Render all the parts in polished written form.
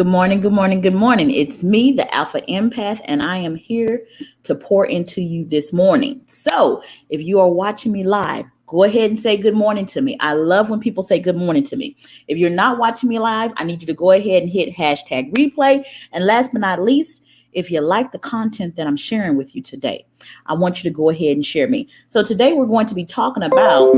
Good morning, good morning, good morning. It's me, the Alpha Empath, and I am here to pour into you this morning. So, if you are watching me live, go ahead and say good morning to me. I love when people say good morning to me. If you're not watching me live, I need you to go ahead and hit hashtag replay. And last but not least, if you like the content that I'm sharing with you today, I want you to go ahead and share me. So, today we're going to be talking about.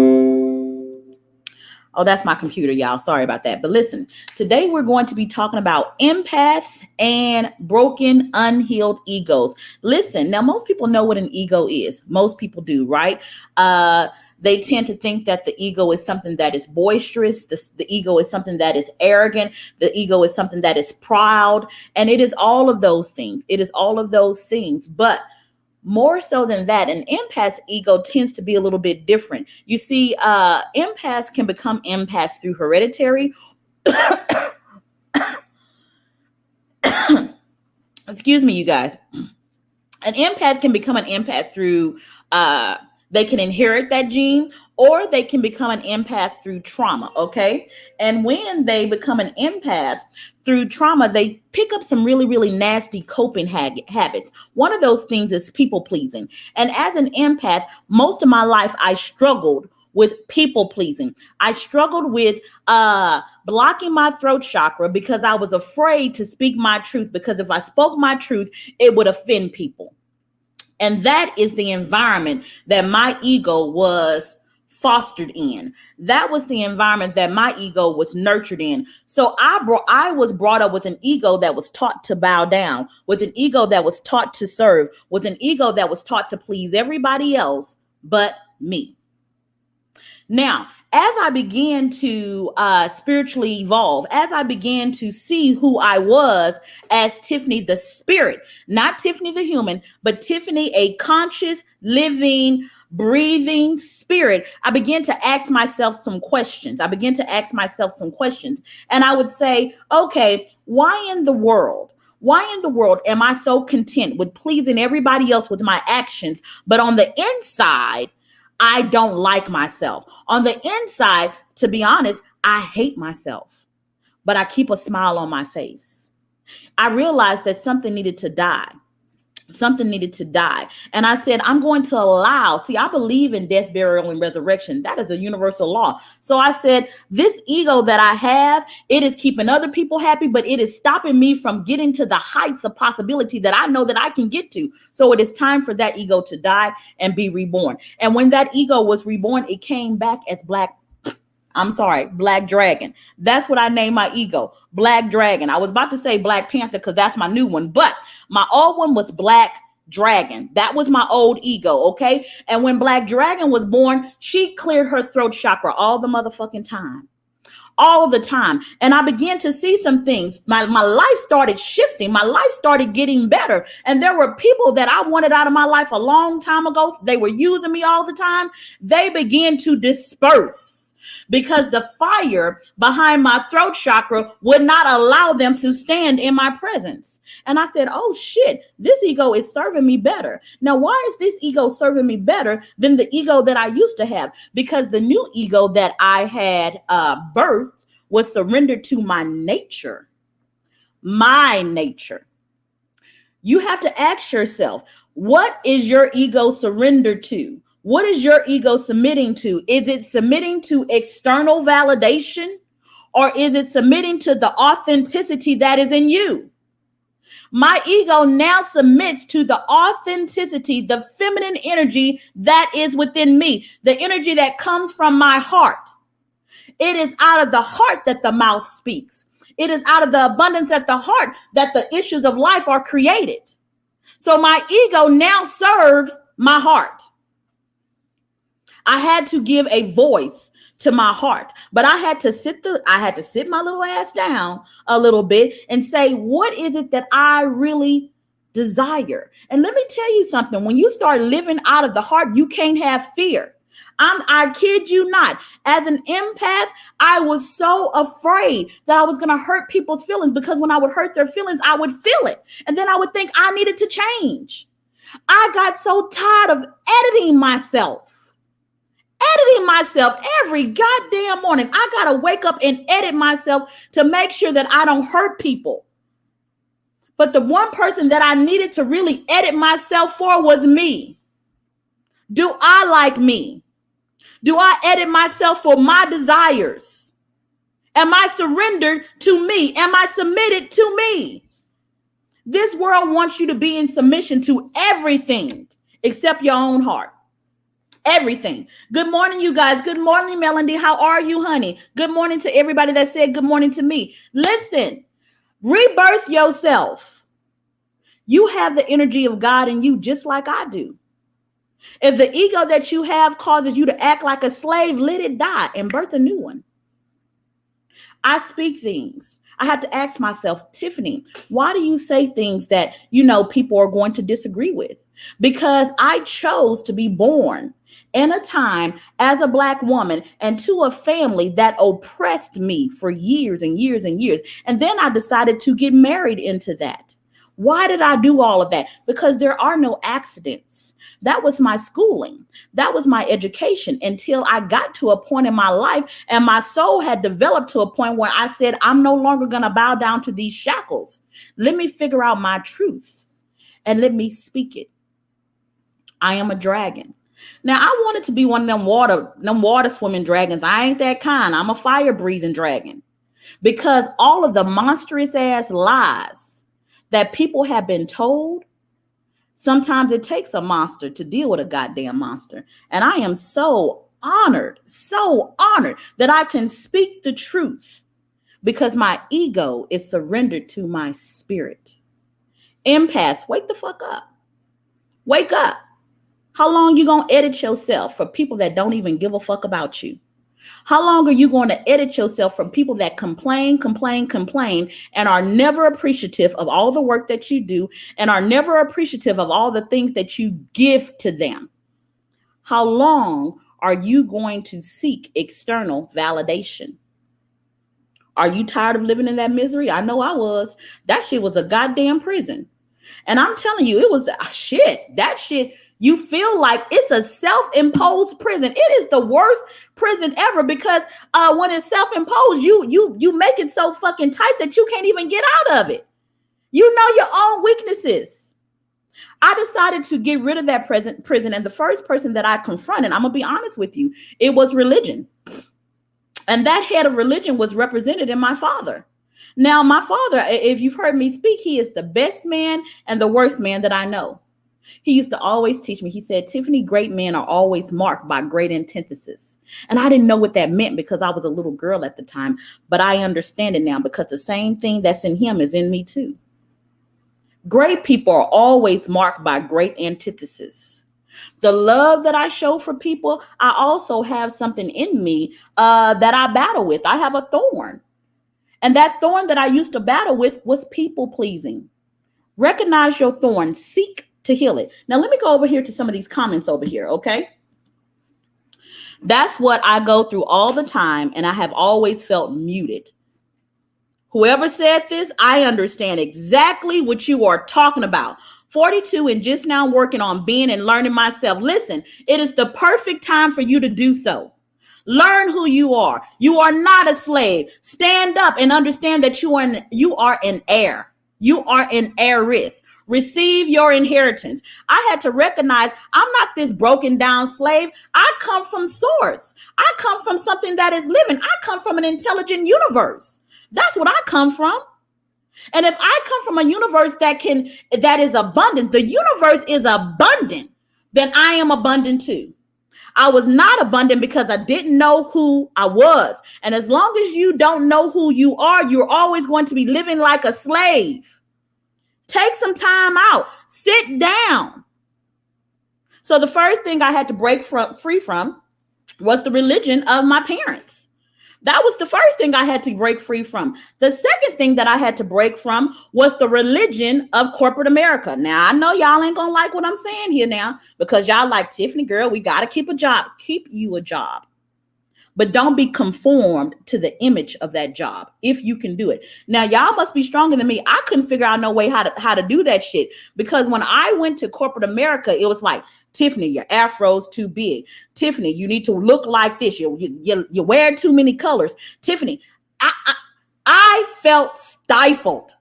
Oh, that's my computer, y'all. Sorry about that. But listen, today we're going to be talking about empaths and broken, unhealed egos. Listen, now most people know what an ego is. Most people do, right? They tend to think that the ego is something that is boisterous. The ego is something that is arrogant. The ego is something that is proud. And it is all of those things. It is all of those things. But more so than that, an empath's ego tends to be a little bit different. You see, empaths can become empaths through hereditary. Excuse me, you guys. An empath can become an empath through, they can inherit that gene, or they can become an empath through trauma, okay? And when they become an empath through trauma, they pick up some really, really nasty coping habits. One of those things is people pleasing. And as an empath, most of my life, I struggled with people pleasing. I struggled with blocking my throat chakra because I was afraid to speak my truth, because if I spoke my truth, it would offend people. And that is the environment that my ego was fostered in. That was the environment that my ego was nurtured in. So I was brought up with an ego that was taught to bow down, with an ego that was taught to serve, with an ego that was taught to please everybody else but me. Now, as I began to spiritually evolve, as I began to see who I was as Tiffany the spirit, not Tiffany the human, but Tiffany, a conscious, living, breathing spirit, I began to ask myself some questions. And I would say, okay, why in the world? Why in the world am I so content with pleasing everybody else with my actions, but on the inside, I don't like myself? On the inside, to be honest, I hate myself, but I keep a smile on my face. I realized that something needed to die. And I said, I'm going to allow, see, I believe in death, burial, and resurrection. That is a universal law. So I said, this ego that I have, it is keeping other people happy, but it is stopping me from getting to the heights of possibility that I know that I can get to. So it is time for that ego to die and be reborn. And when that ego was reborn, it came back as Black Dragon. That's what I named my ego, Black Dragon. I was about to say Black Panther because that's my new one, but my old one was Black Dragon. That was my old ego, okay? And when Black Dragon was born, she cleared her throat chakra all the motherfucking time. All the time. And I began to see some things. My life started shifting. My life started getting better. And there were people that I wanted out of my life a long time ago. They were using me all the time. They began to disperse, because the fire behind my throat chakra would not allow them to stand in my presence. And I said, oh shit, this ego is serving me better. Now, why is this ego serving me better than the ego that I used to have? Because the new ego that I had birthed was surrendered to my nature. My nature. You have to ask yourself, what is your ego surrendered to? What is your ego submitting to? Is it submitting to external validation, or is it submitting to the authenticity that is in you? My ego now submits to the authenticity, the feminine energy that is within me, the energy that comes from my heart. It is out of the heart that the mouth speaks. It is out of the abundance at the heart that the issues of life are created. So my ego now serves my heart. I had to give a voice to my heart, but I had to sit my little ass down a little bit and say, what is it that I really desire? And let me tell you something. When you start living out of the heart, you can't have fear. I kid you not. As an empath, I was so afraid that I was going to hurt people's feelings, because when I would hurt their feelings, I would feel it. And then I would think I needed to change. I got so tired of editing myself every goddamn morning. I got to wake up and edit myself to make sure that I don't hurt people. But the one person that I needed to really edit myself for was me. Do I like me? Do I edit myself for my desires? Am I surrendered to me? Am I submitted to me? This world wants you to be in submission to everything except your own heart. Everything. Good morning, you guys. Good morning, Melody. How are you, honey? Good morning to everybody that said good morning to me. Listen, rebirth yourself. You have the energy of God in you just like I do. If the ego that you have causes you to act like a slave, let it die and birth a new one. I speak things. I have to ask myself, Tiffany, why do you say things that, people are going to disagree with? Because I chose to be born in a time as a Black woman and to a family that oppressed me for years and years and years. And then I decided to get married into that. Why did I do all of that? Because there are no accidents. That was my schooling. That was my education until I got to a point in my life and my soul had developed to a point where I said, I'm no longer going to bow down to these shackles. Let me figure out my truth and let me speak it. I am a dragon. Now, I wanted to be one of them water swimming dragons. I ain't that kind. I'm a fire breathing dragon because all of the monstrous ass lies that people have been told, sometimes it takes a monster to deal with a goddamn monster. And I am so honored that I can speak the truth because my ego is surrendered to my spirit. Empaths, wake the fuck up. Wake up. How long you going to edit yourself for people that don't even give a fuck about you? How long are you going to edit yourself from people that complain, and are never appreciative of all the work that you do and are never appreciative of all the things that you give to them? How long are you going to seek external validation? Are you tired of living in that misery? I know I was. That shit was a goddamn prison. And I'm telling you, it was that shit. You feel like it's a self-imposed prison. It is the worst prison ever because when it's self-imposed, you make it so fucking tight that you can't even get out of it. You know your own weaknesses. I decided to get rid of that prison, and the first person that I confronted, I'm gonna be honest with you, it was religion. And that head of religion was represented in my father. Now, my father, if you've heard me speak, he is the best man and the worst man that I know. He used to always teach me. He said, Tiffany, great men are always marked by great antithesis. And I didn't know what that meant because I was a little girl at the time. But I understand it now because the same thing that's in him is in me too. Great people are always marked by great antithesis. The love that I show for people, I also have something in me that I battle with. I have a thorn. And that thorn that I used to battle with was people pleasing. Recognize your thorn. Seek to heal it. Now, let me go over here to some of these comments over here, okay? That's what I go through all the time, and I have always felt muted. Whoever said this, I understand exactly what you are talking about. 42 and just now working on being and learning myself. Listen, it is the perfect time for you to do so. Learn who you are. You are not a slave. Stand up and understand that you are an heir. You are an heiress. Receive your inheritance. I had to recognize I'm not this broken down slave. I come from source. I come from something that is living. I come from an intelligent universe. That's what I come from. And if I come from a universe that is abundant, the universe is abundant, then I am abundant too. I was not abundant because I didn't know who I was. And as long as you don't know who you are, you're always going to be living like a slave. Take some time out. Sit down. So the first thing I had to break free from was the religion of my parents. That was the first thing I had to break free from. The second thing that I had to break from was the religion of corporate America. Now, I know y'all ain't gonna like what I'm saying here now because y'all like, Tiffany, girl, we got to keep a job. Keep you a job. But don't be conformed to the image of that job if you can do it. Now, y'all must be stronger than me. I couldn't figure out no way how to do that shit because when I went to corporate America, it was like, Tiffany, your afro's too big. Tiffany, you need to look like this. You wear too many colors. Tiffany, I felt stifled.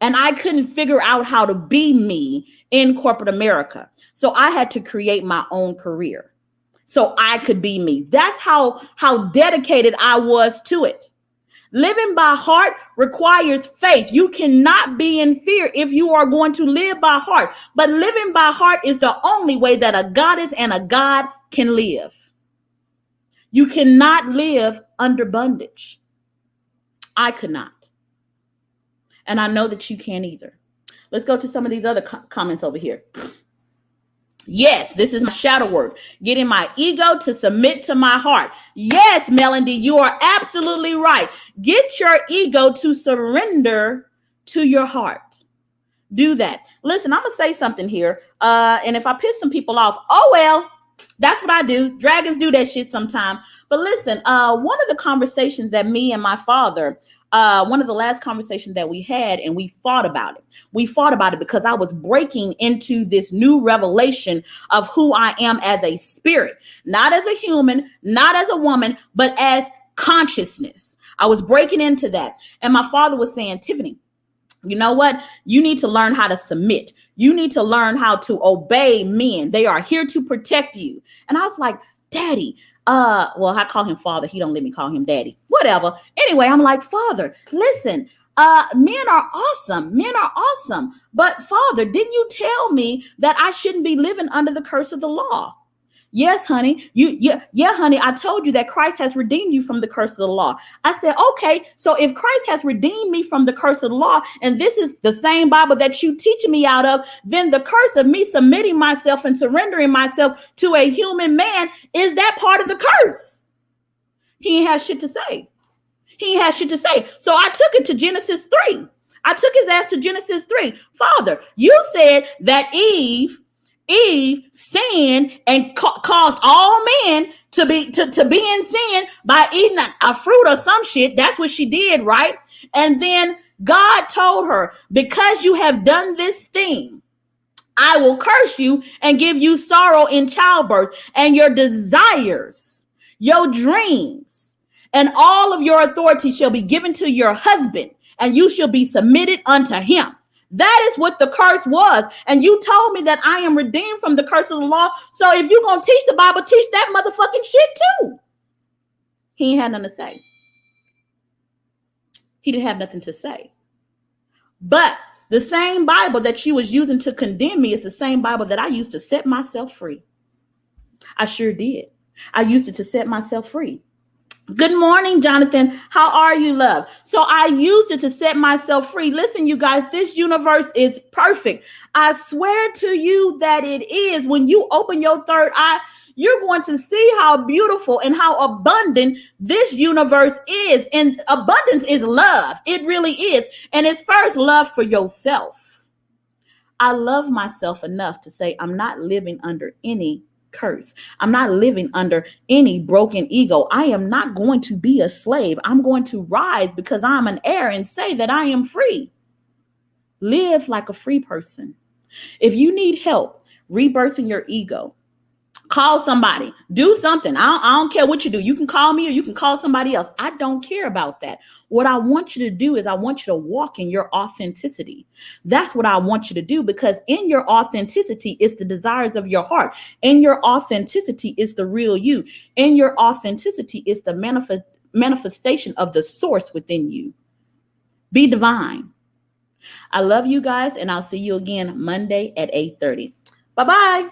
And I couldn't figure out how to be me in corporate America. So I had to create my own career so I could be me. That's how dedicated I was to it. Living by heart requires faith. You cannot be in fear if you are going to live by heart. But living by heart is the only way that a goddess and a god can live. You cannot live under bondage. I could not. And I know that you can't either. Let's go to some of these other comments over here. Yes, this is my shadow work. Getting my ego to submit to my heart. Yes, Melody, you are absolutely right. Get your ego to surrender to your heart. Do that. Listen, I'm going to say something here. And if I piss some people off, oh, well, that's what I do. Dragons do that shit sometime. But listen, one of the conversations that me and my father, one of the last conversations that we had, and we fought about it. We fought about it because I was breaking into this new revelation of who I am as a spirit, not as a human, not as a woman, but as consciousness. I was breaking into that. And my father was saying, Tiffany, you know what? You need to learn how to submit. You need to learn how to obey men. They are here to protect you. And I was like, Daddy, well, I call him father. He don't let me call him daddy. Whatever. Anyway, I'm like, Father, listen, men are awesome. Men are awesome. But Father, didn't you tell me that I shouldn't be living under the curse of the law? Yes, honey. Yeah, honey. I told you that Christ has redeemed you from the curse of the law. I said, okay, so if Christ has redeemed me from the curse of the law, and this is the same Bible that you teaching me out of, then the curse of me submitting myself and surrendering myself to a human man, is that part of the curse? He ain't has shit to say. He ain't has shit to say. So I took it to Genesis 3. I took his ass to Genesis 3. Father, you said that Eve sinned and caused all men to be in sin by eating a fruit or some shit. That's what she did, right? And then God told her, because you have done this thing, I will curse you and give you sorrow in childbirth, and your desires, your dreams, and all of your authority shall be given to your husband, and you shall be submitted unto him. That is what the curse was. And you told me that I am redeemed from the curse of the law. So if you're going to teach the Bible, teach that motherfucking shit too. He ain't had nothing to say. He didn't have nothing to say. But the same Bible that she was using to condemn me is the same Bible that I used to set myself free. I sure did. I used it to set myself free. Good morning, Jonathan. How are you, love? So I used it to set myself free. Listen, you guys, this universe is perfect. I swear to you that it is. When you open your third eye, you're going to see how beautiful and how abundant this universe is. And abundance is love. It really is. And it's first love for yourself. I love myself enough to say I'm not living under any curse. I'm not living under any broken ego. I am not going to be a slave. I'm going to rise because I'm an heir and say that I am free. Live like a free person. If you need help rebirthing your ego, call somebody, do something. I don't care what you do. You can call me or you can call somebody else. I don't care about that. What I want you to do is I want you to walk in your authenticity. That's what I want you to do, because in your authenticity is the desires of your heart. In your authenticity is the real you. In your authenticity is the manifestation of the source within you. Be divine. I love you guys, and I'll see you again Monday at 8:30. Bye-bye.